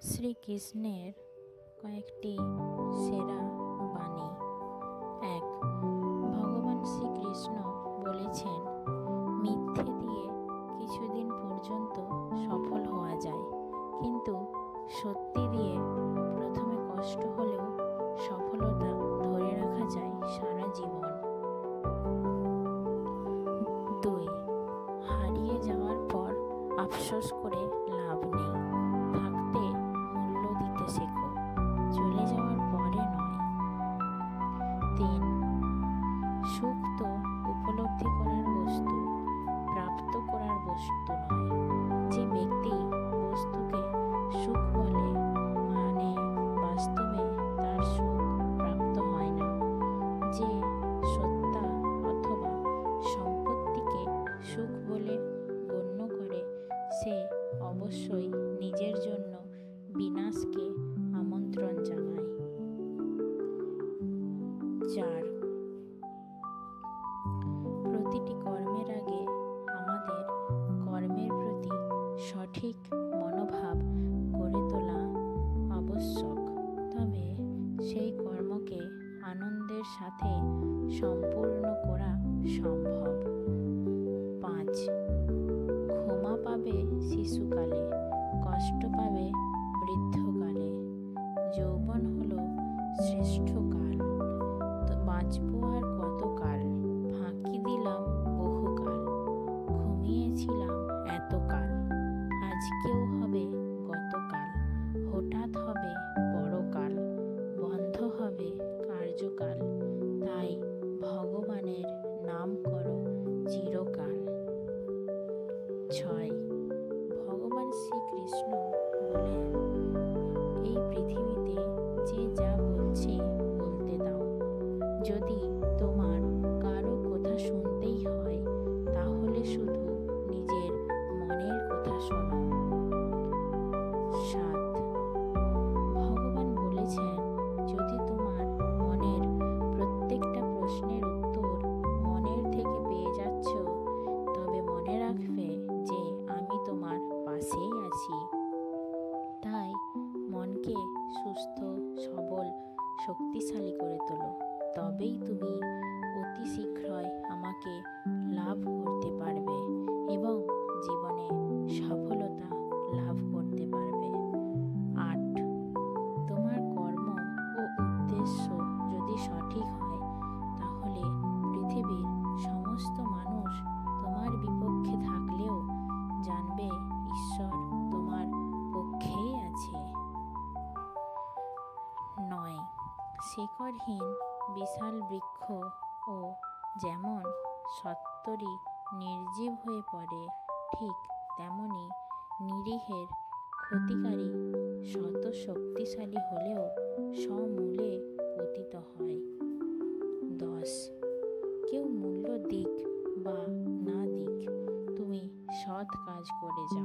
শ্রীকৃষ্ণের কয়েকটি সেরা বাণী। ১. ভগবান শ্রীকৃষ্ণ বলেছেন, মিথ্যে দিয়ে কিছুদিন পর্যন্ত সফল হওয়া যায়, কিন্তু সত্যি দিয়ে প্রথমে কষ্ট হলেও সফলতা ধরে রাখা যায় সারা জীবন। ২. হারিয়ে যাওয়ার পর আফসোস করে লাভ নেই, থাকতে মূল্য দিতে শেখো, চলে যাওয়ার পরে নয়। ৩. সুখ তো উপলব্ধি করার বস্তু, প্রাপ্ত করার বস্তু নয়। যে ব্যক্তি বস্তুকে সুখ বলে মানে বাস্তবে তার সুখ প্রাপ্ত হয় না। যে সত্তা অথবা সম্পত্তিকে সুখ বলে গণ্য করে সে অবশ্যই নিজের জন্য বিনাশকে আমন্ত্রণ জানায়। ৪. প্রতিটি কর্মের আগে আমাদের কর্মের প্রতি সঠিক মনোভাব গড়ে তোলা আবশ্যক, তবে সেই কর্মকে আনন্দের সাথে সম্পূর্ণ করা সম্ভব। ৫. ক্ষমা পাবে শিশুকালে, কষ্ট পাবে বৃদ্ধকালে। যৌবন হলো শ্রেষ্ঠ কাল, তো বাঁচবো আর কতকাল, ফাঁকি দিলাম বহুকাল, ঘুমিয়েছিলাম এতকাল, আজকেও হবে গতকাল, হঠাৎ হবে বড়কাল, বন্ধ হবে কার্যকাল, তাই ভগবানের নাম করো চিরকাল। ৬. ভগবান শ্রীকৃষ্ণ বলেন, এই পৃথিবীতে যে যা বলছে বলতে দাও, যদি তোমার কারো কথা শুনতেই হয় তাহলে শুধু নিজের মনের কথা শোনো। ৭. ভগবান বলেছেন, যদি তোমার মনের প্রত্যেকটা প্রশ্নের উত্তর মনের থেকে পেয়ে যাচ্ছ, তবে মনে রাখবে যে আমি তোমার পাশেই আছি। তাই মনকে সুস্থ, সবল, শক্তিশালী করে তোলো, তবেই তুমি অতি শীঘ্রই আমাকে লাভ করতে পারবে এবং জীবনে সফলতা লাভ করতে পারবে। ৮. তোমার কর্ম ও উদ্দেশ্য যদি সঠিক হয়, তাহলে পৃথিবীর সমস্ত মানুষ তোমার বিপক্ষে থাকলেও জানবে ঈশ্বর তোমার পক্ষেই আছে। ৯. শিকড়হীন বিশাল বৃক্ষ ও যেমন সত্বরই নির্জীব হয়ে পড়ে, ঠিক তেমনি নিরীহের ক্ষতিকারী শত শক্তিশালী হলেও সমূলে পতিত হয়। ১০. কেউ মূল্য দিক বা না দিক, তুমি সৎ কাজ করে যাও।